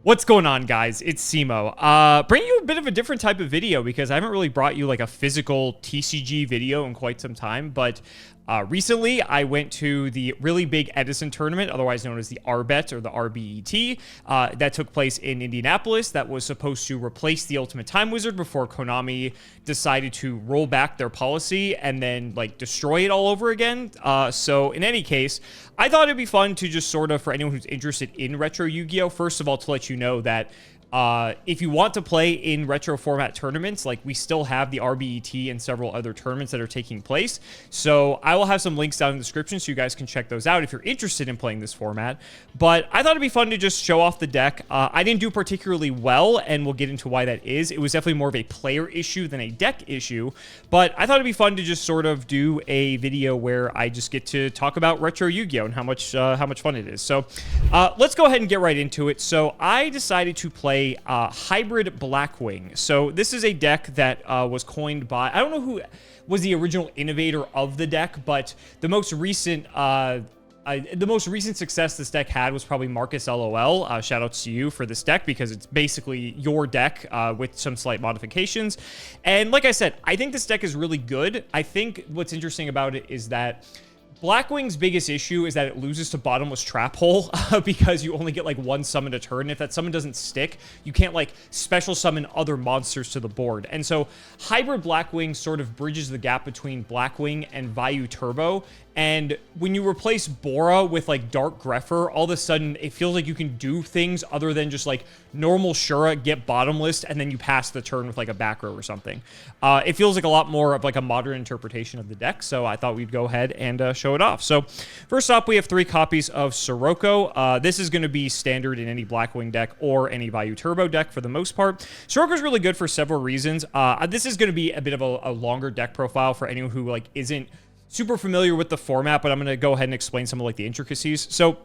What's going on, guys? It's Cimo. Bringing you a bit of a different type of video because I haven't really brought you like a physical TCG video in quite some time, but recently I went to the really big Edison tournament, otherwise known as the RBET or the RBET, that took place in Indianapolis. That was supposed to replace the Ultimate Time Wizard before Konami decided to roll back their policy and then like destroy it all over again. So in any case, I thought it'd be fun to just sort of, for anyone who's interested in retro Yu-Gi-Oh, first of all, to let you know that if you want to play in retro format tournaments, like we still have the RBET and several other tournaments that are taking place. So I will have some links down in the description so you guys can check those out if you're interested in playing this format. But I thought it'd be fun to just show off the deck. I didn't do particularly well, and we'll get into why that is. It was definitely more of a player issue than a deck issue. But I thought it'd be fun to just sort of do a video where I just get to talk about retro Yu-Gi-Oh and how much fun it is. So let's go ahead and get right into it. So I decided to play hybrid Blackwing. So this is a deck that was coined by, I don't know who was the original innovator of the deck, but the most recent success this deck had was probably Marcuslol. Shout outs to you for this deck because it's basically your deck with some slight modifications. And like I said, I think this deck is really good. I think what's interesting about it is that Blackwing's biggest issue is that it loses to Bottomless Trap Hole because you only get like one summon a turn. If that summon doesn't stick, you can't like special summon other monsters to the board. And so Hybrid Blackwing sort of bridges the gap between Blackwing and Vayu Turbo. And when you replace Bora with like Dark Grepher, all of a sudden it feels like you can do things other than just like normal Shura, get Bottomless, and then you pass the turn with like a back row or something. It feels like a lot more of like a modern interpretation of the deck, so I thought we'd go ahead and show it off. So first up, we have 3 copies of Sirocco. This is going to be standard in any Blackwing deck or any Vayu Turbo deck for the most part. Sirocco's really good for several reasons. This is going to be a bit of a longer deck profile for anyone who like isn't super familiar with the format, but I'm going to go ahead and explain some of like the intricacies. So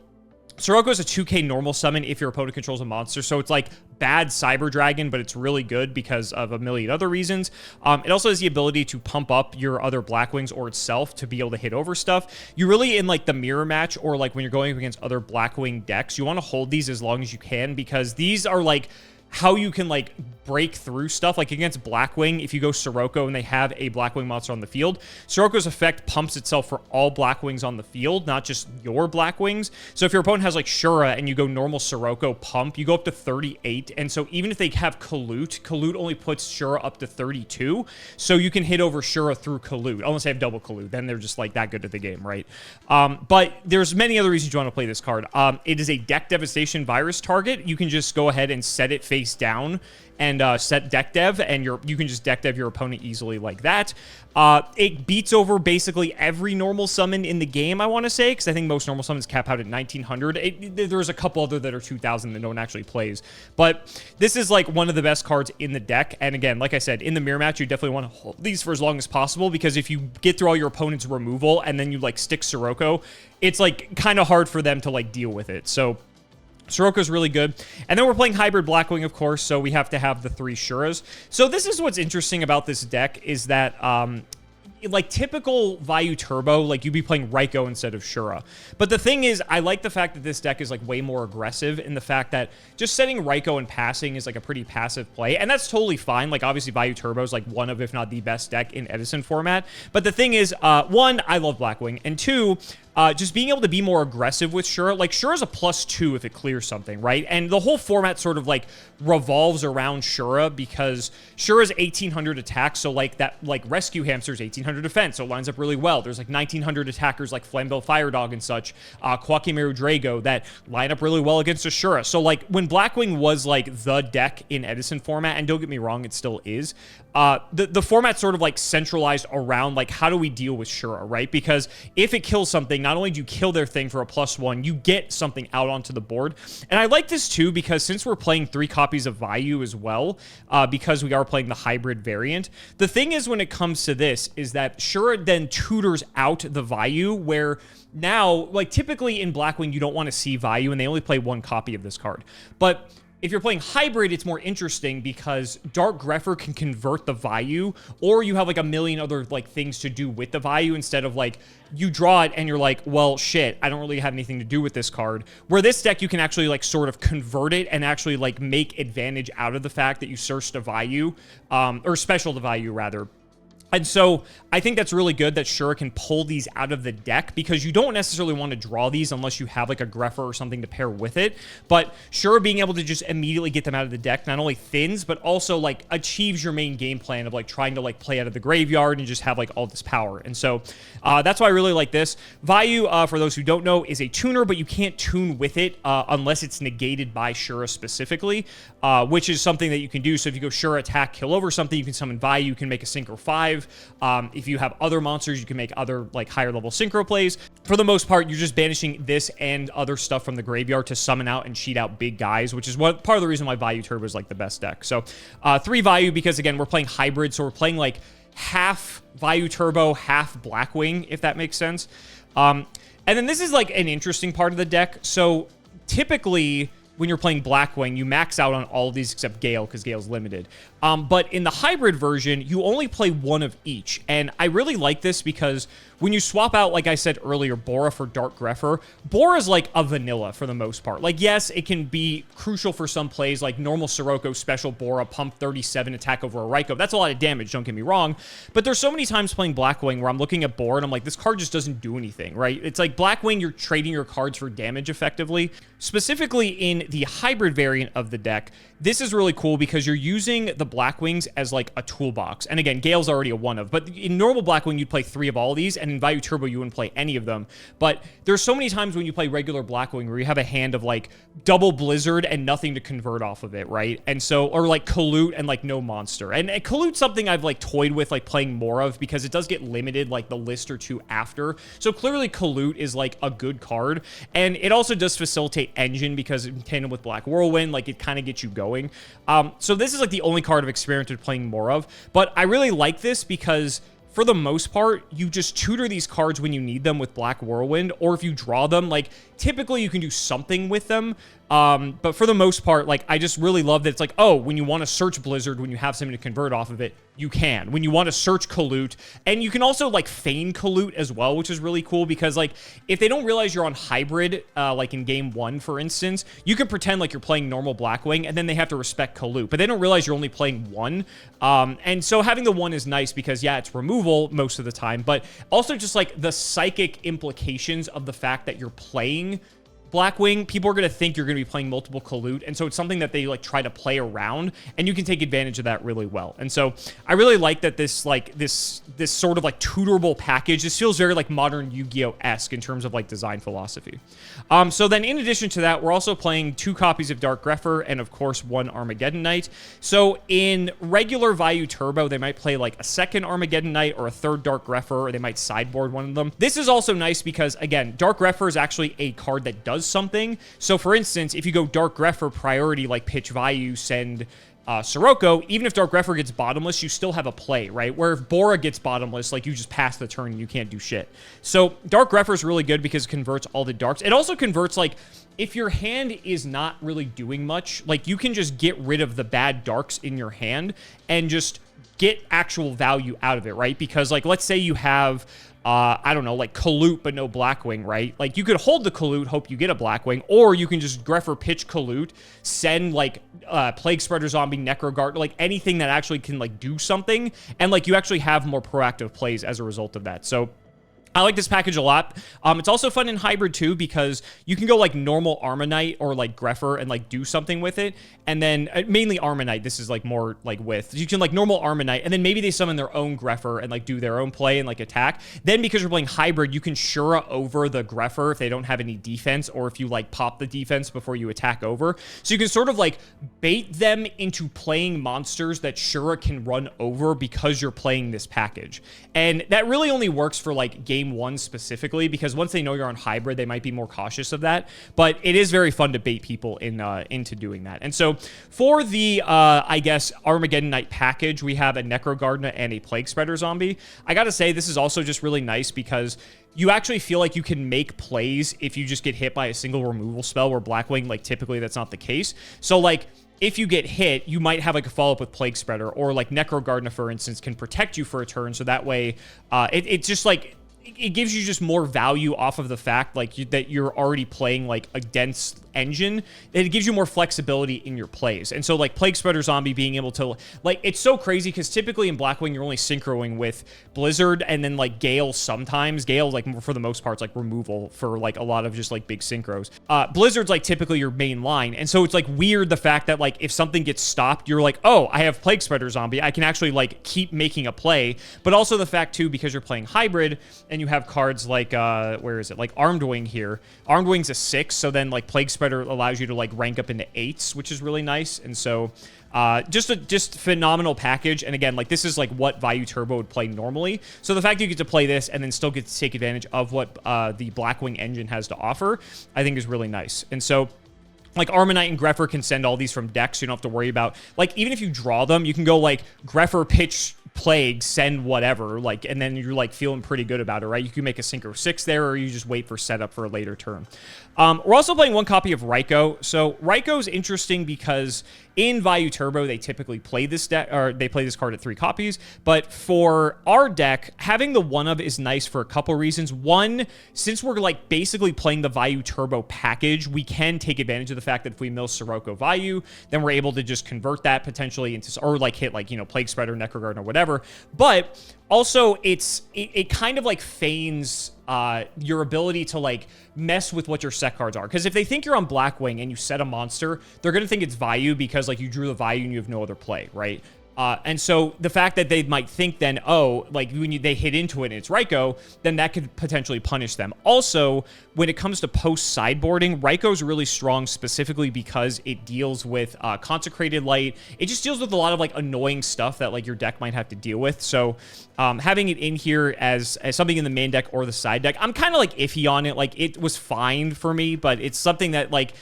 Sirocco is a 2K normal summon if your opponent controls a monster, so it's like bad Cyber Dragon, but it's really good because of a million other reasons. It also has the ability to pump up your other Blackwings or itself to be able to hit over stuff. You really, in like the mirror match or like when you're going against other Blackwing decks, you want to hold these as long as you can because these are like how you can like break through stuff. Like against Blackwing, if you go Sirocco and they have a Blackwing monster on the field, Sirocco's effect pumps itself for all Blackwings on the field, not just your Blackwings. So if your opponent has like Shura and you go normal Sirocco pump, you go up to 38. And so even if they have Kalut only puts Shura up to 32. So you can hit over Shura through Kalut, unless they have double Kalut. Then they're just like that good at the game, right? But there's many other reasons you want to play this card. It is a deck devastation virus target. You can just go ahead and set it face down and set deck dev, and you can just deck dev your opponent easily like that. It beats over basically every normal summon in the game, I want to say, because I think most normal summons cap out at 1900. There's a couple other that are 2000 that no one actually plays, but this is like one of the best cards in the deck. And again, like I said, in the mirror match, you definitely want to hold these for as long as possible, because if you get through all your opponent's removal and then you like stick Sirocco, it's like kind of hard for them to like deal with it. So Sirocco's really good. And then we're playing Hybrid Blackwing, of course, so we have to have the 3 Shuras. So this is what's interesting about this deck is that like typical Vayu Turbo, like you'd be playing Raikou instead of Shura. But the thing is, I like the fact that this deck is like way more aggressive in the fact that just setting Raikou and passing is like a pretty passive play. And that's totally fine. Like obviously Vayu Turbo is like one of, if not the best deck in Edison format. But the thing is, 1, I love Blackwing. And 2, just being able to be more aggressive with Shura. Like Shura's a +2 if it clears something, right? And the whole format sort of like revolves around Shura because Shura's 1800 attack. So like that, like Rescue Hamster's 1800 defense. So it lines up really well. There's like 1900 attackers like Flamebell Fire Dog and such, Quakimeru Drago that line up really well against a Shura. So like when Blackwing was like the deck in Edison format, and don't get me wrong, it still is, the format sort of like centralized around like how do we deal with Shura, right? Because if it kills something, not only do you kill their thing for a +1, you get something out onto the board. And I like this too because since we're playing 3 copies of Vayu as well, because we are playing the hybrid variant, the thing is when it comes to this is that Shura then tutors out the Vayu, where now, like typically in Blackwing, you don't want to see Vayu and they only play 1 copy of this card. But If you're playing hybrid, it's more interesting because Dark Grepher can convert the value, or you have like a million other like things to do with the value instead of like you draw it and you're like, well, shit, I don't really have anything to do with this card. Where this deck, you can actually like sort of convert it and actually like make advantage out of the fact that you searched a value, or special the value rather. And so I think that's really good that Shure can pull these out of the deck because you don't necessarily want to draw these unless you have like a Grepher or something to pair with it. But Shure being able to just immediately get them out of the deck not only thins, but also like achieves your main game plan of like trying to like play out of the graveyard and just have like all this power. And so that's why I really like this. Value, for those who don't know, is a tuner, but you can't tune with it unless it's negated by Shure specifically, which is something that you can do. So if you go Shure attack, kill over something, you can summon value, you can make a Synchro 5. If you have other monsters, you can make other like higher level synchro plays. For the most part, you're just banishing this and other stuff from the graveyard to summon out and cheat out big guys, which is what part of the reason why Value Turbo is like the best deck. So 3 value because again, we're playing hybrid, so we're playing like half Value Turbo, half Blackwing, if that makes sense. And then this is like an interesting part of the deck. So typically, when you're playing Blackwing, you max out on all of these except Gale, because Gale's limited. But in the hybrid version, you only play one of each. And I really like this because when you swap out, like I said earlier, Bora for Dark Grepher, Bora's like a vanilla for the most part. Like, yes, it can be crucial for some plays, like normal Sirocco, special Bora, pump 37, attack over a Raikou. That's a lot of damage, don't get me wrong. But there's so many times playing Blackwing where I'm looking at Bora and I'm like, this card just doesn't do anything, right? It's like Blackwing, you're trading your cards for damage effectively. Specifically in the hybrid variant of the deck, this is really cool because you're using the Blackwings as like a toolbox. And again, Gale's already a one of, but in normal Blackwing, you'd play 3 of all of these, and in Value Turbo, you wouldn't play any of them. But there's so many times when you play regular Blackwing where you have a hand of like double Blizzard and nothing to convert off of it, right? And so, or like Colute and like no monster. And Colute's something I've like toyed with like playing more of because it does get limited like the list or two after. So clearly Colute is like a good card. And it also does facilitate Engine because in tandem with Black Whirlwind, like it kind of gets you going. So this is like the only card I've experimented playing more of, but I really like this because for the most part, you just tutor these cards when you need them with Black Whirlwind, or if you draw them, like typically you can do something with them. But for the most part, like I just really love that it's like, oh, when you want to search Blizzard, when you have something to convert off of it, you can. When you want to search Colute, and you can also like feign Colute as well, which is really cool because like if they don't realize you're on hybrid, like in game 1, for instance, you can pretend like you're playing normal Blackwing, and then they have to respect Colute, but they don't realize you're only playing 1. And so having the 1 is nice because yeah, it's removal most of the time, but also just like the psychic implications of the fact that you're playing Blackwing, people are going to think you're going to be playing multiple Colute, and so it's something that they like try to play around, and you can take advantage of that really well. And so I really like that this like this sort of like tutorable package. This feels very like modern Yu-Gi-Oh-esque in terms of like design philosophy. So then in addition to that, we're also playing 2 copies of Dark Grepher and of course 1 Armageddon Knight. So in regular Value Turbo, they might play like a 2nd Armageddon Knight or a 3rd Dark Grepher, or they might sideboard one of them. This is also nice because again, Dark Grepher is actually a card that does something. So for instance, if you go Dark Grepher priority, like pitch value, send Sirocco, even if Dark Grepher gets bottomless, you still have a play, right? Where if Bora gets bottomless, like you just pass the turn and you can't do shit. So Dark Grepher is really good because it converts all the darks. It also converts like if your hand is not really doing much, like you can just get rid of the bad darks in your hand and just get actual value out of it, right? Because like let's say you have I don't know, like Colute, but no Blackwing, right? Like, you could hold the Colute, hope you get a Blackwing, or you can just Grepher pitch Colute, send, like, Plague Spreader Zombie, Necroguard, like, anything that actually can, like, do something, and, like, you actually have more proactive plays as a result of that. So I like this package a lot. It's also fun in hybrid too because you can go like normal Armanite or like Grepher and like do something with it, and then mainly Armanite. This is like more like with you can like normal Armanite, and then maybe they summon their own Grepher and like do their own play and like attack. Then because you're playing hybrid, you can Shura over the Grepher if they don't have any defense, or if you like pop the defense before you attack over. So you can sort of like bait them into playing monsters that Shura can run over because you're playing this package, and that really only works for like game 1 specifically, because once they know you're on hybrid, they might be more cautious of that. But it is very fun to bait people into doing that. And so for the, I guess, Armageddon Knight package, we have a Necroguard and a Plague Spreader Zombie. I gotta say, this is also just really nice because you actually feel like you can make plays if you just get hit by a single removal spell, where Blackwing, like, typically that's not the case. So, like, if you get hit, you might have like a follow-up with Plague Spreader, or like Necro Gardener, for instance, can protect you for a turn. So that way, it's just like, it gives you just more value off of the fact like that you're already playing like a dense engine. It gives you more flexibility in your plays. And so like Plague Spreader Zombie being able to, like, it's so crazy because typically in Blackwing you're only synchroing with Blizzard and then like Gale sometimes. Gale, like, for the most part, is like removal for like a lot of just like big synchros. Blizzard's like typically your main line. And so it's like weird the fact that like if something gets stopped, you're like, oh, I have Plague Spreader Zombie, I can actually like keep making a play. But also the fact too, because you're playing hybrid and you have cards like where is it, like Armed Wing here. Armed Wing's a 6, so then like Plague Spreader allows you to like rank up into 8s, which is really nice. And so just phenomenal package. And again, like, this is like what Vayu Turbo would play normally. So the fact that you get to play this and then still get to take advantage of what the Blackwing engine has to offer, I think is really nice. And so like Armanite and Greffer can send all these from decks, so you don't have to worry about, like, even if you draw them, you can go like Greffer, pitch, Plague, send whatever, like, and then you're like feeling pretty good about it, right? You can make a Synchro 6 there, or you just wait for setup for a later turn. We're also playing one copy of Raikou. So Raikou's interesting because in Vayu Turbo, they typically play this deck, or they play this card at 3 copies. But for our deck, having the 1-of is nice for a couple reasons. One, since we're like basically playing the Vayu Turbo package, we can take advantage of the fact that if we mill Sirocco Vayu, then we're able to just convert that potentially into, or like hit like, you know, Plague Spreader, Necro Garden, or whatever. But also, it kind of like feigns your ability to like mess with what your set cards are. Because if they think you're on Blackwing and you set a monster, they're going to think it's Vayu because like you drew the Vayu and you have no other play, right? And so the fact that they might think then, oh, like when they hit into it and it's Raikou, then that could potentially punish them. Also, when it comes to post sideboarding, Raikou's really strong specifically because it deals with Consecrated Light. It just deals with a lot of like annoying stuff that like your deck might have to deal with. So having it in here as something in the main deck or the side deck, I'm kind of like iffy on it. Like, it was fine for me, but it's something that like,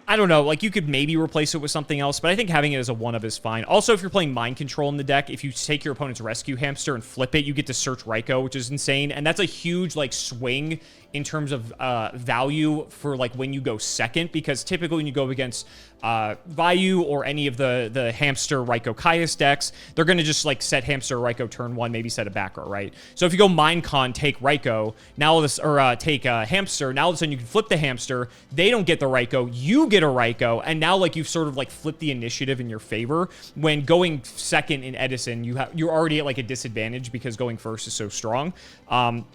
I don't know, like, you could maybe replace it with something else, but I think having it as a 1-of is fine. Also, if you're playing Mind Control in the deck, if you take your opponent's Rescue Hamster and flip it, you get to search Raikou, which is insane. And that's a huge, like, swing in terms of value for, like, when you go second, because typically when you go against Vayu or any of the Hamster Raikou Caius decks, they're going to just, like, set Hamster Raikou turn 1, maybe set a back row, right? So if you go Mind Con, take Raikou, now this, or take Hamster, now all of a sudden you can flip the Hamster, they don't get the Raikou, you get a Raikou, and now like you've sort of like flipped the initiative in your favor. When going second in Edison, you're already at like a disadvantage because going first is so strong.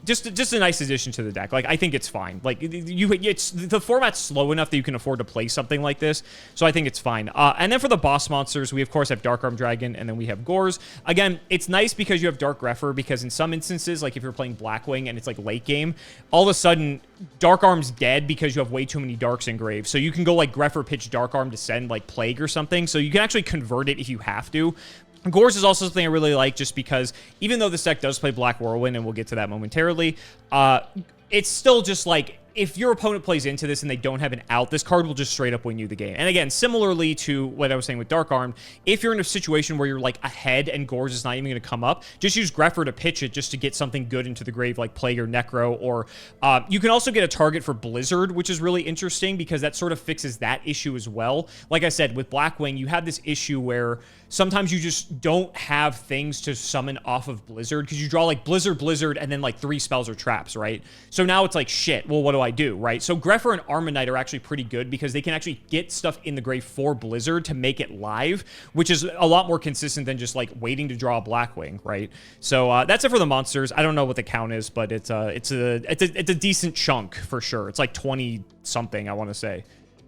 Just a nice addition to the deck. Like, I think it's fine. Like, the format's slow enough that you can afford to play something like this, so I think it's fine. And then for the boss monsters, we of course have Dark Arm Dragon, and then we have Gores. Again, it's nice because you have Dark Greffer, because in some instances, like if you're playing Blackwing and it's like late game, all of a sudden Dark Arm's dead because you have way too many Darks engraved. So you can go like Greffer, pitch Dark Arm to send like Plague or something. So you can actually convert it if you have to. Gores is also something I really like, just because even though this deck does play Black Whirlwind, and we'll get to that momentarily, it's still just like, if your opponent plays into this and they don't have an out, this card will just straight up win you the game. And again, similarly to what I was saying with Dark Arm, if you're in a situation where you're like ahead and Gores is not even going to come up, just use Greffer to pitch it just to get something good into the grave, like Plague or Necro. Or you can also get a target for Blizzard, which is really interesting because that sort of fixes that issue as well. Like I said, with Blackwing, you have this issue where sometimes you just don't have things to summon off of Blizzard because you draw like Blizzard, and then like 3 spells or traps, right? So now it's like, shit, well, what do I do, right? So Greffer and Armanite are actually pretty good because they can actually get stuff in the grave for Blizzard to make it live, which is a lot more consistent than just like waiting to draw a Blackwing, right? So that's it for the monsters. I don't know what the count is, but it's a decent chunk for sure. It's like 20 something, I want to say.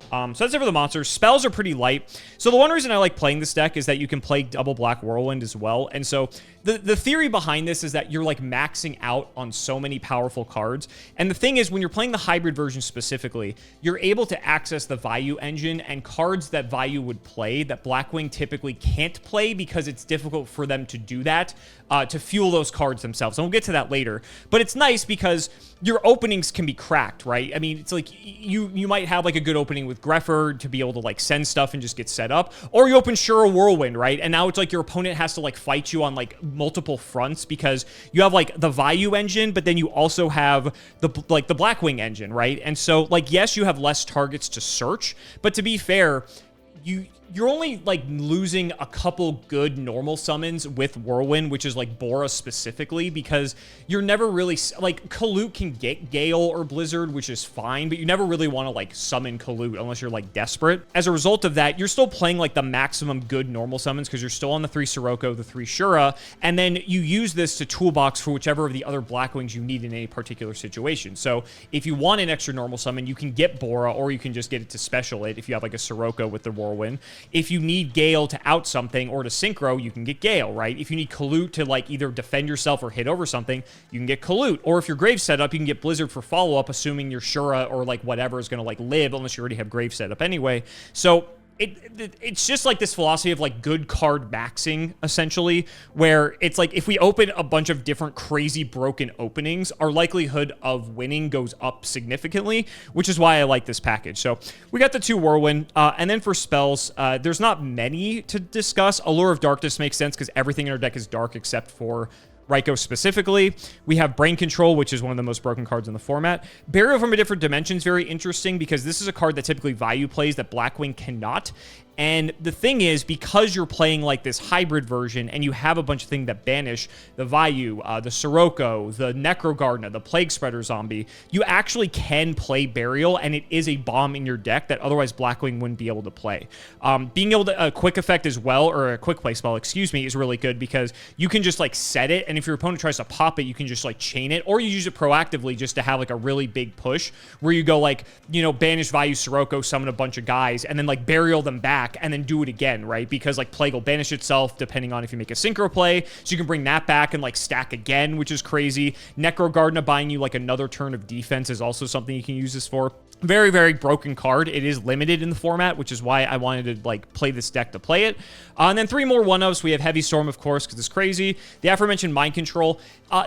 So that's it for the monsters. Spells are pretty light. So the one reason I like playing this deck is that you can play double Black Whirlwind as well. And so the theory behind this is that you're like maxing out on so many powerful cards. And the thing is, when you're playing the hybrid version specifically, you're able to access the Vayu engine and cards that Vayu would play that Blackwing typically can't play because it's difficult for them to do that, to fuel those cards themselves. And we'll get to that later. But it's nice because your openings can be cracked, right? I mean, it's like you might have like a good opening with with Grepher to be able to like send stuff and just get set up, or you open Shure Whirlwind, right? And now it's like your opponent has to like fight you on like multiple fronts because you have like the Vayu engine, but then you also have the Blackwing engine, right? And so like, yes, you have less targets to search, but to be fair, you're only like losing a couple good normal summons with Whirlwind, which is like Bora specifically, because you're never really like Kalute can get Gale or Blizzard, which is fine, but you never really want to like summon Kalute unless you're like desperate. As a result of that, you're still playing like the maximum good normal summons because you're still on the 3 Sirocco, the 3 Shura, and then you use this to toolbox for whichever of the other Blackwings you need in any particular situation. So if you want an extra normal summon, you can get Bora, or you can just get it to special it if you have like a Sirocco with the Whirlwind. If you need Gale to out something or to synchro, you can get Gale, right? If you need Kalute to like either defend yourself or hit over something, you can get Kalute. Or if your Grave set up, you can get Blizzard for follow-up, assuming your Shura or like whatever is going to like live, unless you already have Grave set up anyway. So it's just like this philosophy of like good card maxing, essentially, where it's like if we open a bunch of different crazy broken openings, our likelihood of winning goes up significantly, which is why I like this package. So we got the 2 Whirlwind, and then for spells, there's not many to discuss. Allure of Darkness makes sense because everything in our deck is dark except for Raikou specifically. We have Brain Control, which is one of the most broken cards in the format. Burial from a Different Dimension is very interesting because this is a card that typically Vayu plays that Blackwing cannot. And the thing is, because you're playing like this hybrid version and you have a bunch of things that banish the Vayu, the Sirocco, the Necrogardener, the Plague Spreader Zombie, you actually can play Burial, and it is a bomb in your deck that otherwise Blackwing wouldn't be able to play. Being able to, a quick effect as well, or a quick play spell, excuse me, is really good because you can just like set it, and if your opponent tries to pop it, you can just like chain it, or you use it proactively just to have like a really big push where you go like, you know, banish Vayu, Sirocco, summon a bunch of guys, and then like Burial them back, and then do it again, right? Because like Plague will banish itself depending on if you make a synchro play, so you can bring that back and like stack again, which is crazy. Necrogardener buying you like another turn of defense is also something you can use this for. Very, very broken card. It is limited in the format, which is why I wanted to like play this deck to play it. And then 3 more 1-ofs. We have Heavy Storm, of course, because it's crazy. The aforementioned Mind Control.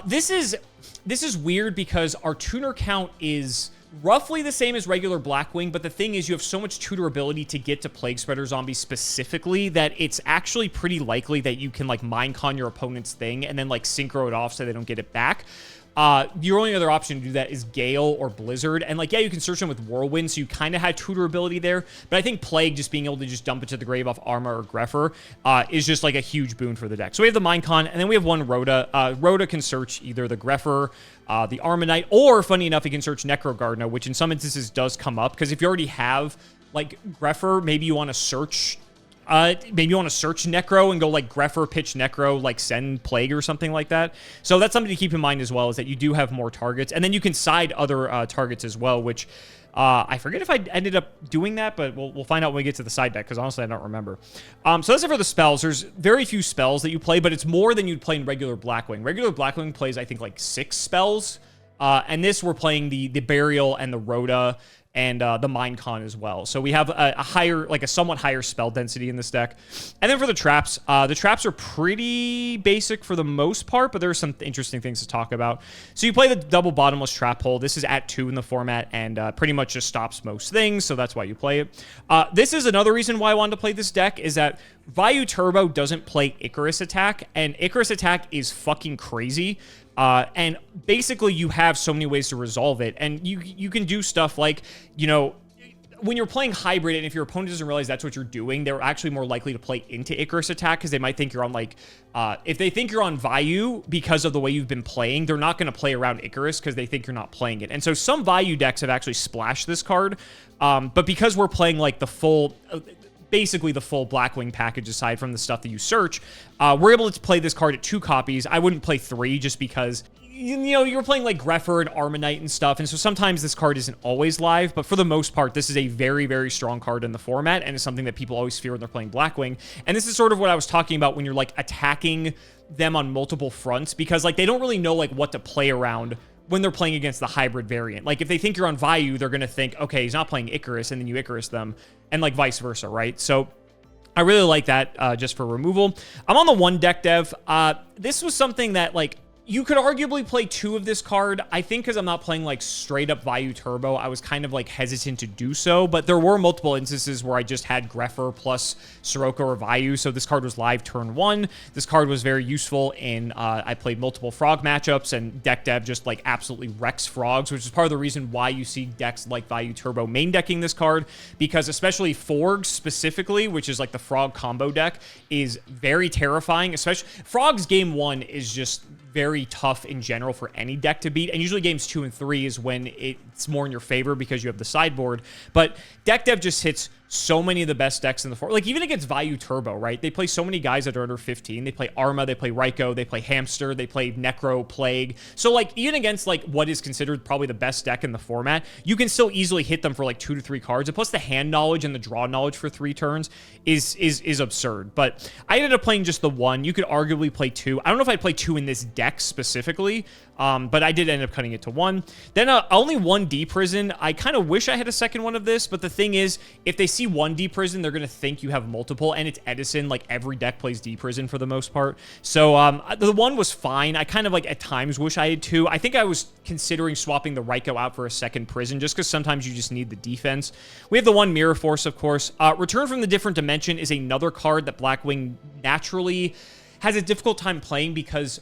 This is weird because our tuner count is roughly the same as regular Blackwing, but the thing is you have so much tutor ability to get to Plague Spreader Zombie specifically that it's actually pretty likely that you can like Mind Con your opponent's thing and then like synchro it off so they don't get it back. Your only other option to do that is Gale or Blizzard. And like, yeah, you can search them with Whirlwind, so you kind of had tutor ability there. But I think Plague, just being able to just dump it to the grave off Armor or Grepher, is just like a huge boon for the deck. So we have the Mind Con, and then we have one Rhoda. Rhoda can search either the Grepher, the Armonite, or funny enough, he can search Necrogardener, which in some instances does come up. Because if you already have like Grepher, maybe you want to search maybe you want to search Necro and go like Grepher, pitch Necro, like send Plague or something like that. So that's something to keep in mind as well, is that you do have more targets. And then you can side other targets as well, which I forget if I ended up doing that, but we'll find out when we get to the side deck, because honestly, I don't remember. So that's it for the spells. There's very few spells that you play, but it's more than you'd play in regular Blackwing. Regular Blackwing plays, I think, like 6 spells. And this, we're playing the Burial and the Rhoda and the Mind Con as well. So we have a higher, like a somewhat higher spell density in this deck. And then for the traps are pretty basic for the most part, but there are some interesting things to talk about. So you play the double bottomless trap hole. This is at 2 in the format and pretty much just stops most things, so that's why you play it. This is another reason why I wanted to play this deck, is that Vayu Turbo doesn't play Icarus Attack, and Icarus Attack is fucking crazy. And basically you have so many ways to resolve it, and you can do stuff like, you know, when you're playing hybrid, and if your opponent doesn't realize that's what you're doing, they're actually more likely to play into Icarus Attack, because they might think you're on like, if they think you're on Vayu because of the way you've been playing, they're not going to play around Icarus because they think you're not playing it. And so some Vayu decks have actually splashed this card, but because we're playing like the full... basically the full Blackwing package aside from the stuff that you search, we're able to play this card at 2 copies. I wouldn't play 3 just because, you know, you're playing like Grepher and Armonite and stuff, and so sometimes this card isn't always live, but for the most part, this is a very, very strong card in the format, and it's something that people always fear when they're playing Blackwing. And this is sort of what I was talking about when you're like attacking them on multiple fronts, because like they don't really know like what to play around when they're playing against the hybrid variant. Like if they think you're on Vayu, they're going to think, okay, he's not playing Icarus, and then you Icarus them, and like vice versa, right? So I really like that just for removal. I'm on the 1 deck dev. This was something that like You could arguably play 2 of this card. I think because I'm not playing like straight up Vayu Turbo, I was kind of like hesitant to do so, but there were multiple instances where I just had Greffer plus Sirocco or Vayu, so this card was live turn 1. This card was very useful in, I played multiple Frog matchups, and deck dev just like absolutely wrecks Frogs, which is part of the reason why you see decks like Vayu Turbo main decking this card, because especially Forgs specifically, which is like the Frog combo deck, is very terrifying. Especially Frogs game 1 is just very tough in general for any deck to beat, and usually games 2 and 3 is when it's more in your favor because you have the sideboard. But deck dev just hits so many of the best decks in the like even against Vayu Turbo, right? They play so many guys that are under 15. They play Arma, they play Raikou, they play Hamster, they play Necro, Plague. So like even against like what is considered probably the best deck in the format, you can still easily hit them for like 2 to 3 cards. And plus the hand knowledge and the draw knowledge for 3 turns is absurd. But I ended up playing just the 1. You could arguably play 2. I don't know if I'd play 2 in this deck specifically, but I did end up cutting it to 1. Then only 1 D Prison. I kind of wish I had a second one of this, but the thing is, if they see 1 D Prison, they're going to think you have multiple, and it's Edison. Like, every deck plays D Prison for the most part. So the 1 was fine. I kind of, like, at times wish I had 2. I think I was considering swapping the Raikou out for a second Prison, just because sometimes you just need the defense. We have the 1 Mirror Force, of course. Return from the Different Dimension is another card that Blackwing naturally has a difficult time playing because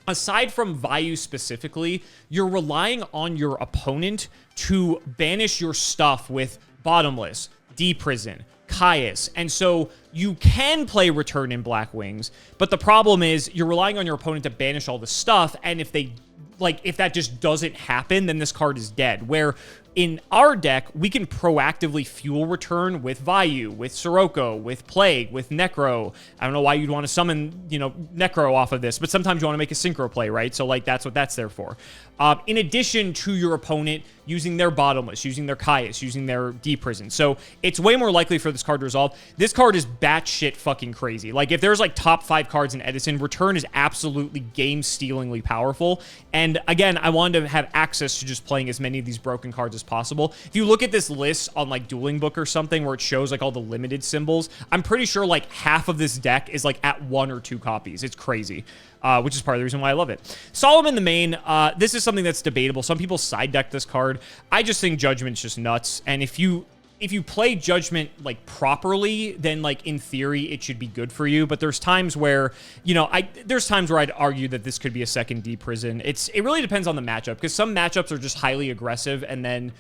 aside from Vayu specifically, you're relying on your opponent to banish your stuff with Bottomless, D-Prison, Caius, and so you can play Return in Blackwings, but the problem is you're relying on your opponent to banish all the stuff, and if that just doesn't happen, then this card is dead. Where in our deck, we can proactively fuel Return with Vayu, with Sirocco, with Plague, with Necro. I don't know why you'd want to summon, Necro off of this, but sometimes you want to make a Synchro play, right? So, like, that's what that's there for. In addition to your opponent using their Bottomless, using their Caius, using their D-Prison. So, it's way more likely for this card to resolve. This card is batshit fucking crazy. Like, if there's, like, top 5 cards in Edison, Return is absolutely game-stealingly powerful. And, again, I wanted to have access to just playing as many of these broken cards as possible. If you look at this list on like Dueling Book or something where it shows like all the limited symbols, I'm pretty sure like half of this deck is like at 1 or 2 copies. It's crazy, which is part of the reason why I love it. Solomon the Main, this is something that's debatable. Some people side deck this card. I just think Judgment's just nuts. And if you play Judgment like properly, then like in theory it should be good for you. But there's times where, there's times where I'd argue that this could be a second D Prison. It really depends on the matchup, because some matchups are just highly aggressive, and then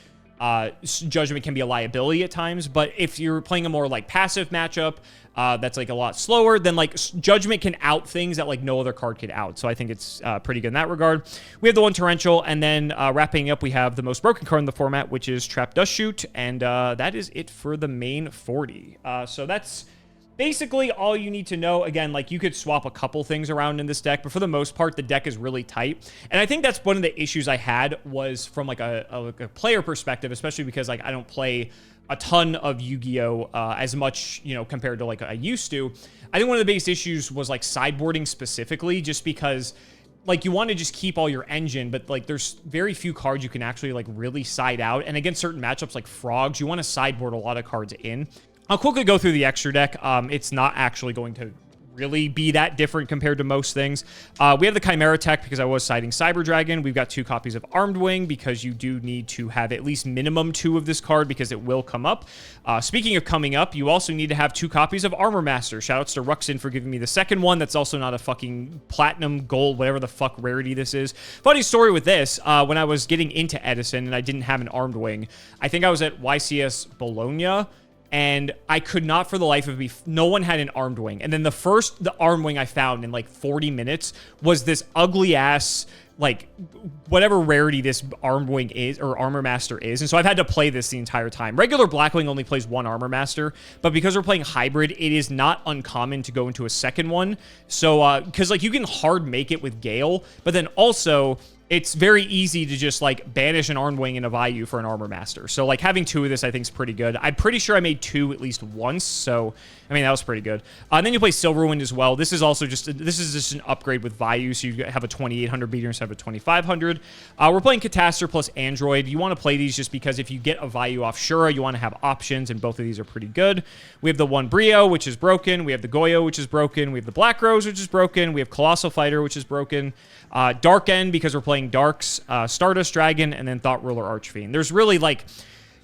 Judgment can be a liability at times. But if you're playing a more like passive matchup that's like a lot slower, then like Judgment can out things that like no other card could out. So I think it's pretty good in that regard. We have the 1 Torrential, and then wrapping up, we have the most broken card in the format, which is Trap Dust Shoot, and that is it for the main 40. So that's basically all you need to know. Again, like, you could swap a couple things around in this deck, but for the most part, the deck is really tight. And I think that's one of the issues I had was from like a player perspective, especially because like I don't play a ton of Yu-Gi-Oh! As much, compared to like I used to. I think one of the biggest issues was like sideboarding specifically, just because like you want to just keep all your engine, but like there's very few cards you can actually like really side out. And against certain matchups like Frogs, you want to sideboard a lot of cards in. I'll quickly go through the extra deck. It's not actually going to really be that different compared to most things. We have the Chimera Tech because I was siding Cyber Dragon. We've got 2 copies of Armed Wing because you do need to have at least minimum 2 of this card because it will come up. Speaking of coming up, you also need to have 2 copies of Armor Master. Shoutouts to Ruxin for giving me the second one. That's also not a fucking platinum, gold, whatever the fuck rarity this is. Funny story with this, when I was getting into Edison and I didn't have an Armed Wing, I think I was at YCS Bologna, and I could not for the life of me, no one had an Armed Wing. And then the Armed Wing I found in like 40 minutes was this ugly ass, like, whatever rarity this Armed Wing is, or Armor Master is. And so I've had to play this the entire time. Regular Blackwing only plays 1 Armor Master, but because we're playing Hybrid, it is not uncommon to go into a second one. So, because like you can hard make it with Gale, but then also it's very easy to just like banish an Armed Wing and a Vayu for an Armor Master. So like having 2 of this I think is pretty good. I'm pretty sure I made 2 at least once, so I mean, that was pretty good. And then you play Silverwind as well. This is also just an upgrade with Vayu, so you have a 2800 beater instead of a 2500. We're playing Catastor plus Android. You want to play these just because if you get a Vayu off Shura, you want to have options, and both of these are pretty good. We have the one Brio, which is broken. We have the Goyo, which is broken. We have the Black Rose, which is broken. We have Colossal Fighter, which is broken. Dark End, because we're playing Darks. Stardust Dragon, and then Thought Ruler Archfiend. There's really, like,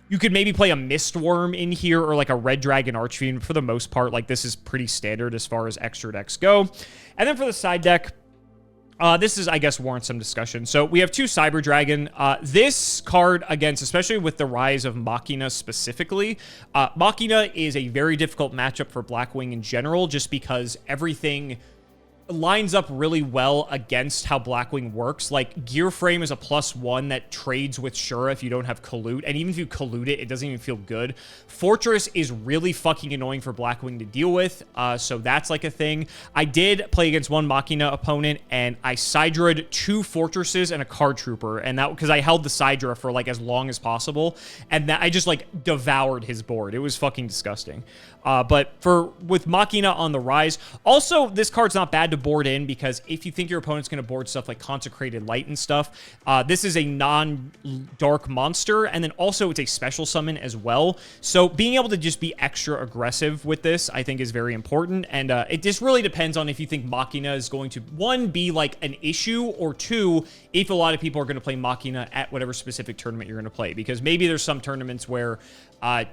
you could maybe play a Mistworm in here or like a Red Dragon Archfiend. For the most part, like, this is pretty standard as far as extra decks go. And then for the side deck, this is, I guess, warrants some discussion. So we have two Cyber Dragon. This card against, especially with the rise of Machina specifically, Machina is a very difficult matchup for Blackwing in general, just because everything lines up really well against how Blackwing works. Like, Gear Frame is a +1 that trades with Shura if you don't have Collude, and even if you Collude it, it doesn't even feel good. Fortress is really fucking annoying for Blackwing to deal with, so that's like a thing. I did play against one Machina opponent, and I Sidra 2 Fortresses and a Card Trooper, and that because I held the Sidra for like as long as possible, and that I just like devoured his board. It was fucking disgusting. But with Machina on the rise, also this card's not bad to board in, because if you think your opponent's going to board stuff like Consecrated Light and stuff, this is a non-dark monster, and then also it's a special summon as well. So being able to just be extra aggressive with this, I think, is very important, and it just really depends on if you think Machina is going to, one, be like an issue, or two, if a lot of people are going to play Machina at whatever specific tournament you're going to play, because maybe there's some tournaments where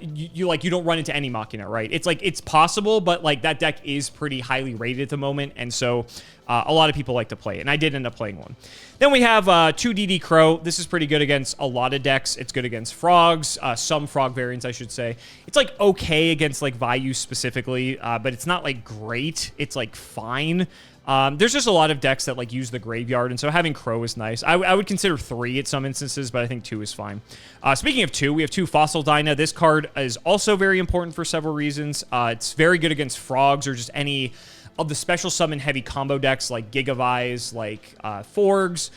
you don't run into any Machina, right? It's like, it's possible, but like that deck is pretty highly rated at the moment, and so a lot of people like to play it, and I did end up playing one. Then we have 2 DD Crow. This is pretty good against a lot of decks. It's good against Frogs, some Frog variants, I should say. It's like okay against like Vayu specifically, but it's not like great. It's like fine. There's just a lot of decks that like use the graveyard, and so having Crow is nice. I would consider 3 at some instances, but I think 2 is fine. Speaking of 2, we have 2 Fossil Dyna. This card is also very important for several reasons. It's very good against Frogs or just any of the special summon heavy combo decks like Gigavise, like Forgs.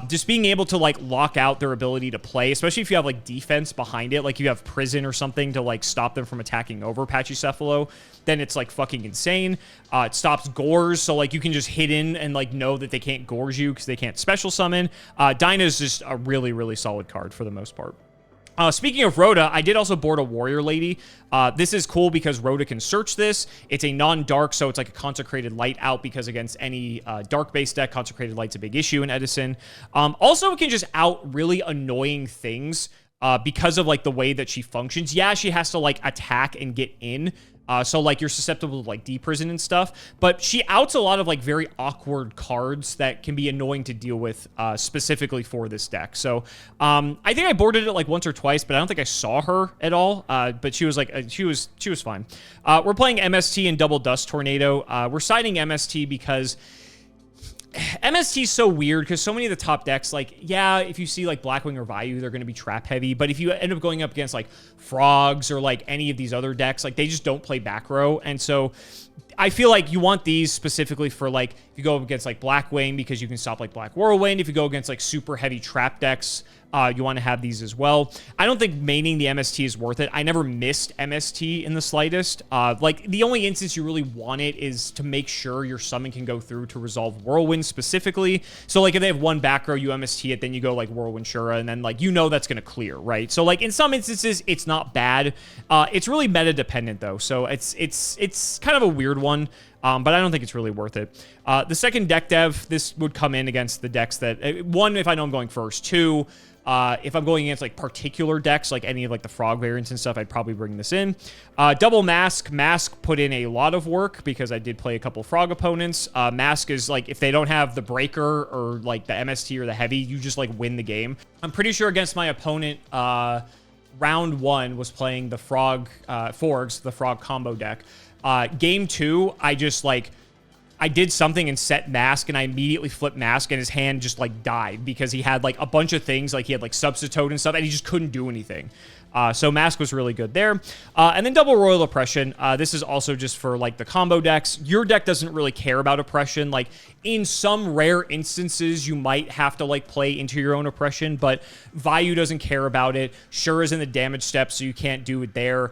Just being able to like lock out their ability to play, especially if you have like defense behind it, like you have Prison or something to like stop them from attacking over Pachycephalo, then it's like fucking insane. It stops Gores, so like you can just hit in and like know that they can't Gorge you because they can't special summon. Dyna is just a really, really solid card for the most part. Speaking of Rhoda, I did also board a Warrior Lady. This is cool because Rhoda can search this. It's a non-dark, so it's like a Consecrated Light out, because against any dark-based deck, Consecrated Light's a big issue in Edison. Also, it can just out really annoying things because of like the way that she functions. Yeah, she has to like attack and get in. So like you're susceptible to like deprison and stuff, but she outs a lot of like very awkward cards that can be annoying to deal with specifically for this deck. So I think I boarded it like once or twice, but I don't think I saw her at all. But she was like she was fine. We're playing MST and Double Dust Tornado. We're siding MST because MST is so weird, because so many of the top decks, like, yeah, if you see like Blackwing or Vayu, they're going to be trap heavy, but if you end up going up against like Frogs or like any of these other decks, like they just don't play back row. And so I feel like you want these specifically for like, if you go up against like Blackwing, because you can stop like Black Whirlwind. If you go against like super heavy trap decks, you want to have these as well. I don't think maining the MST is worth it. I never missed MST in the slightest. Like the only instance you really want it is to make sure your summon can go through to resolve Whirlwind specifically. So like if they have one back row, you MST it, then you go like Whirlwind Shura, and then like you know that's going to clear, right? So like in some instances, it's not bad. It's really meta dependent though, so it's kind of a weird one. But I don't think it's really worth it. The second deck dev, this would come in against the decks that, one, if I know I'm going first, two, if I'm going against like particular decks, like any of like the Frog variants and stuff, I'd probably bring this in. Double Mask. Mask put in a lot of work because I did play a couple Frog opponents. Mask is like, if they don't have the Breaker or like the MST or the Heavy, you just like win the game. I'm pretty sure against my opponent, round 1 was playing the Forgs, the Frog combo deck. Game 2, I did something and set Mask, and I immediately flipped Mask, and his hand just like died because he had like a bunch of things, like he had like Substitute and stuff, and he just couldn't do anything. So Mask was really good there. And then double Royal Oppression. This is also just for like the combo decks. Your deck doesn't really care about Oppression. Like in some rare instances, you might have to like play into your own Oppression, but Vayu doesn't care about it. Shure is in the damage step, so you can't do it there.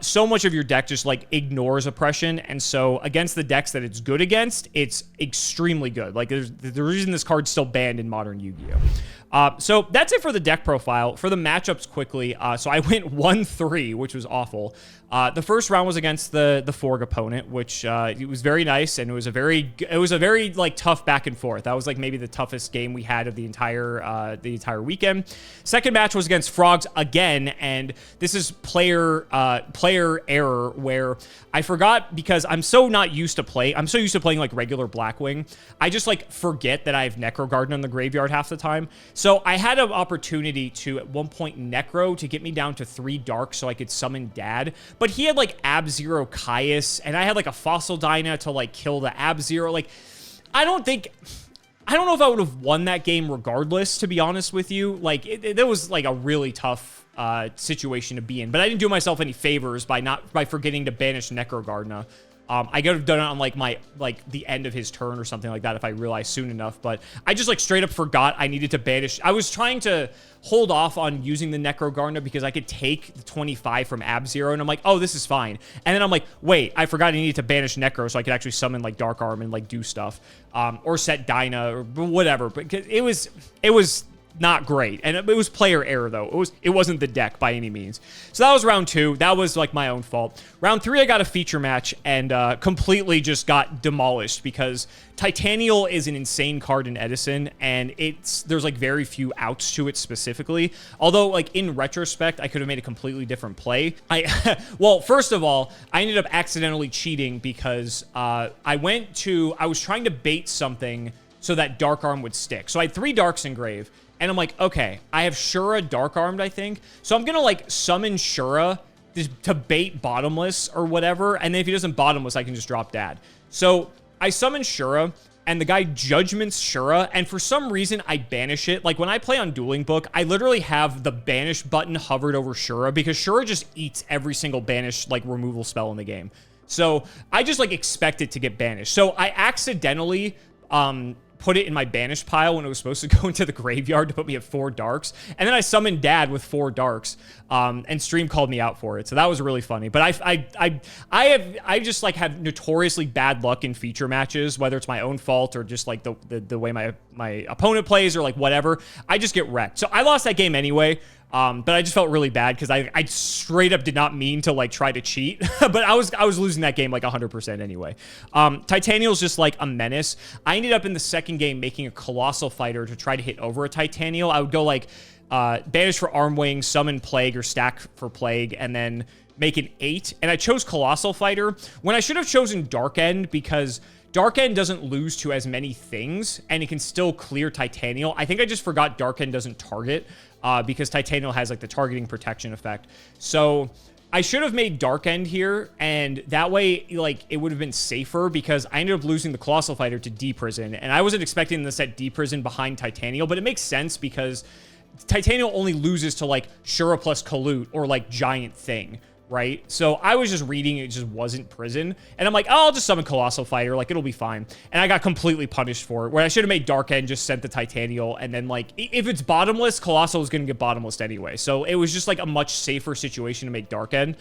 So much of your deck just like ignores Oppression, and so against the decks that it's good against, it's extremely good. Like there's the reason this card's still banned in modern Yu-Gi-Oh! So that's it for the deck profile. For the matchups quickly, so I went 1-3, which was awful. The first round was against the Forg opponent, which it was very nice, and it was a very like tough back and forth. That was like maybe the toughest game we had of the entire weekend. Second match was against Frogs again, and this is player error where I forgot, because I'm so used to playing like regular Blackwing. I just like forget that I have Necro Garden in the graveyard half the time. So I had an opportunity to at one point Necro to get me down to 3 dark so I could summon Dad. But he had like Ab-Zero Caius, and I had like a Fossil Dyna to like kill the Ab-Zero. Like, I don't know if I would have won that game regardless, to be honest with you. Like, it was like a really tough situation to be in. But I didn't do myself any favors by forgetting to banish Necrogardener. I could have done it on like the end of his turn or something like that if I realized soon enough, but I just like straight up forgot I needed to banish. I was trying to hold off on using the Necrogardener because I could take the 25 from Ab-Zero, and I'm like, oh, this is fine. And then I'm like, wait, I forgot I needed to banish Necro so I could actually summon like Dark Arm and like do stuff, or set Dyna or whatever. But it was not great, and it was player error though. It wasn't the deck by any means. So that was round 2. That was like my own fault. Round 3, I got a feature match and completely just got demolished because Titanial is an insane card in Edison, and there's like very few outs to it specifically. Although like in retrospect, I could have made a completely different play. Well, first of all, I ended up accidentally cheating because I was trying to bait something so that Dark Arm would stick. So I had 3 Darks in grave. And I'm like, okay, I have Shura Dark-Armed, I think. So I'm going to, like, summon Shura to bait Bottomless or whatever. And then if he doesn't Bottomless, I can just drop Dad. So I summon Shura, and the guy judgments Shura. And for some reason, I banish it. Like, when I play on Dueling Book, I literally have the banish button hovered over Shura because Shura just eats every single banish, like, removal spell in the game. So I just, like, expect it to get banished. So I accidentally put it in my banish pile when it was supposed to go into the graveyard to put me at 4 darks. And then I summoned Dad with 4 darks, and Stream called me out for it. So that was really funny. But I just like have notoriously bad luck in feature matches, whether it's my own fault or just like the way my opponent plays or like whatever. I just get wrecked. So I lost that game anyway. But I just felt really bad because I straight up did not mean to like try to cheat, but I was losing that game like 100% anyway. Titanial's just like a menace. I ended up in the second game making a Colossal Fighter to try to hit over a Titanial. I would go like banish for Armwing, summon Plague or stack for Plague, and then make an 8. And I chose Colossal Fighter when I should have chosen Dark End because Dark End doesn't lose to as many things, and it can still clear Titanial. I think I just forgot Dark End doesn't target, because Titanial has like the targeting protection effect. So I should have made Dark End here, and that way like it would have been safer because I ended up losing the Colossal Fighter to D-Prison, and I wasn't expecting to set D-Prison behind Titanial, but it makes sense because Titanial only loses to like Shura plus Kalut or like Giant Thing, right? So I was just reading, it just wasn't Prison. And I'm like, oh, I'll just summon Colossal Fighter, like it'll be fine. And I got completely punished for it, where I should have made Dark End, just sent the Titanial, and then like, if it's Bottomless, Colossal is gonna get Bottomless anyway. So it was just like a much safer situation to make Dark End.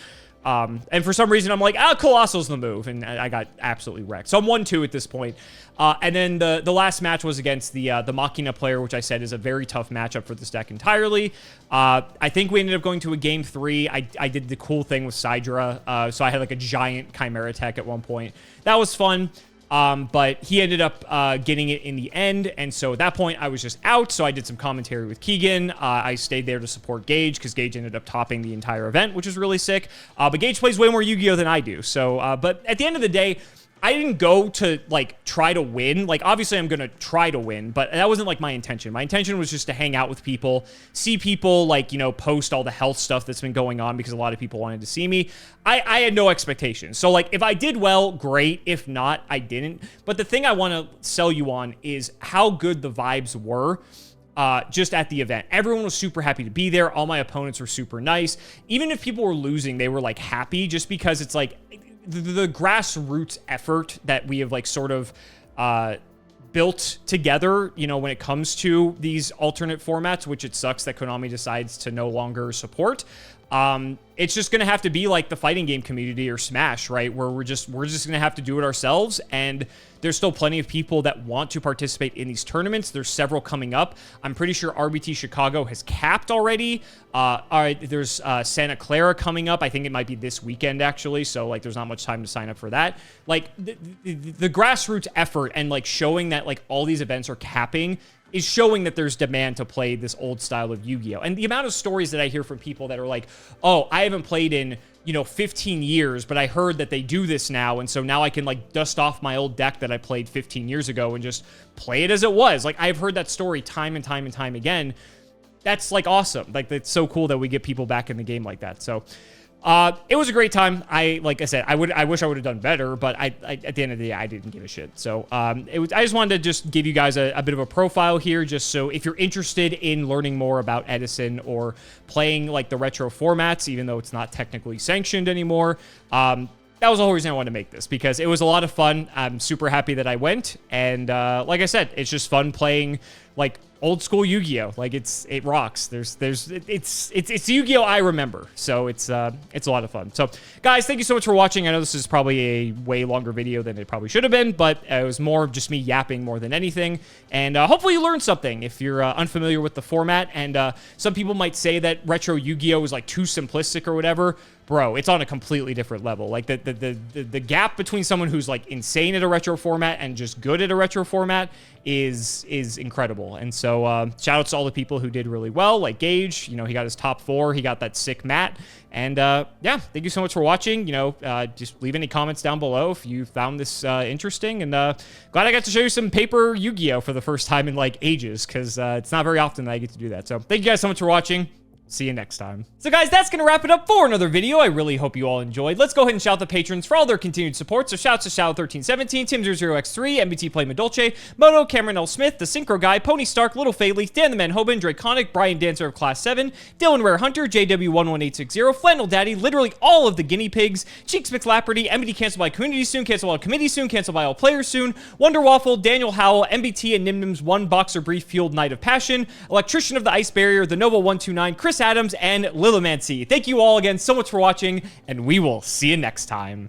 And for some reason, I'm like, Colossal's the move, and I got absolutely wrecked. So I'm 1-2 at this point. And then the last match was against the Machina player, which I said is a very tough matchup for this deck entirely. I think we ended up going to a game 3. I did the cool thing with Sidra, so I had like a giant Chimera tech at one point. That was fun. But he ended up getting it in the end, and so at that point I was just out, so I did some commentary with Keegan. I stayed there to support Gage, because Gage ended up topping the entire event, which was really sick. But Gage plays way more Yu-Gi-Oh! Than I do, so, but at the end of the day, I didn't go to, like, try to win. Like, obviously I'm gonna try to win, but that wasn't, like, my intention. My intention was just to hang out with people, see people, like, you know, post all the health stuff that's been going on, because a lot of people wanted to see me. I had no expectations. So, like, if I did well, great. If not, I didn't. But the thing I want to sell you on is how good the vibes were just at the event. Everyone was super happy to be there. All my opponents were super nice. Even if people were losing, they were like happy, just because it's like the grassroots effort that we have like sort of built together, you know, when it comes to these alternate formats, which it sucks that Konami decides to no longer support. It's just going to have to be like the fighting game community or Smash, right? Where we're just going to have to do it ourselves. And there's still plenty of people that want to participate in these tournaments. There's several coming up. I'm pretty sure RBT Chicago has capped already. All right, there's Santa Clara coming up. I think it might be this weekend, actually. So, like, there's not much time to sign up for that. Like, the grassroots effort and, like, showing that, like, all these events are capping is showing that there's demand to play this old style of Yu-Gi-Oh! And the amount of stories that I hear from people that are like, oh, I haven't played in, you know, 15 years, but I heard that they do this now, and so now I can, like, dust off my old deck that I played 15 years ago and just play it as it was. Like, I've heard that story time and time and time again. That's, like, awesome. Like, it's so cool that we get people back in the game like that. So, it was a great time. Like I said, I wish I would have done better, but I at the end of the day, I didn't give a shit. So, I just wanted to just give you guys a bit of a profile here, just so if you're interested in learning more about Edison or playing like the retro formats, even though it's not technically sanctioned anymore, that was the whole reason I wanted to make this, because it was a lot of fun. I'm super happy that I went. And, like I said, it's just fun playing like old school Yu-Gi-Oh! Like it rocks. It's Yu-Gi-Oh! I remember. So it's a lot of fun. So guys, thank you so much for watching. I know this is probably a way longer video than it probably should have been, but it was more of just me yapping more than anything. And hopefully you learned something if you're unfamiliar with the format. And some people might say that retro Yu-Gi-Oh! Is like too simplistic or whatever. Bro, it's on a completely different level. Like the gap between someone who's like insane at a retro format and just good at a retro format is incredible. And so shout out to all the people who did really well, like Gage. You know, he got his top 4. He got that sick mat. And yeah, thank you so much for watching. You know, just leave any comments down below if you found this interesting. And glad I got to show you some paper Yu-Gi-Oh! For the first time in like ages, because it's not very often that I get to do that. So thank you guys so much for watching. See you next time. So guys, that's going to wrap it up for another video. I really hope you all enjoyed. Let's go ahead and shout out the patrons for all their continued support. So shouts to Shadow1317, Tim00x3, MBT Play Madolce, Moto, Cameron L. Smith, The Synchro Guy, Pony Stark, Little Fayleaf, Dan the Man Hoban, Draconic, Brian Dancer of Class 7, Dylan Rare Hunter, JW11860, Flannel Daddy, literally all of the guinea pigs, Cheeks McLapperty, MBT canceled by community soon, canceled by committee soon, canceled by all players soon, Wonder Waffle, Daniel Howell, MBT and Nimnim's One Boxer Brief Fueled Knight of Passion, Electrician of the Ice Barrier, The Noble 129, Chris Adams, and Lillamancy. Thank you all again so much for watching, and we will see you next time.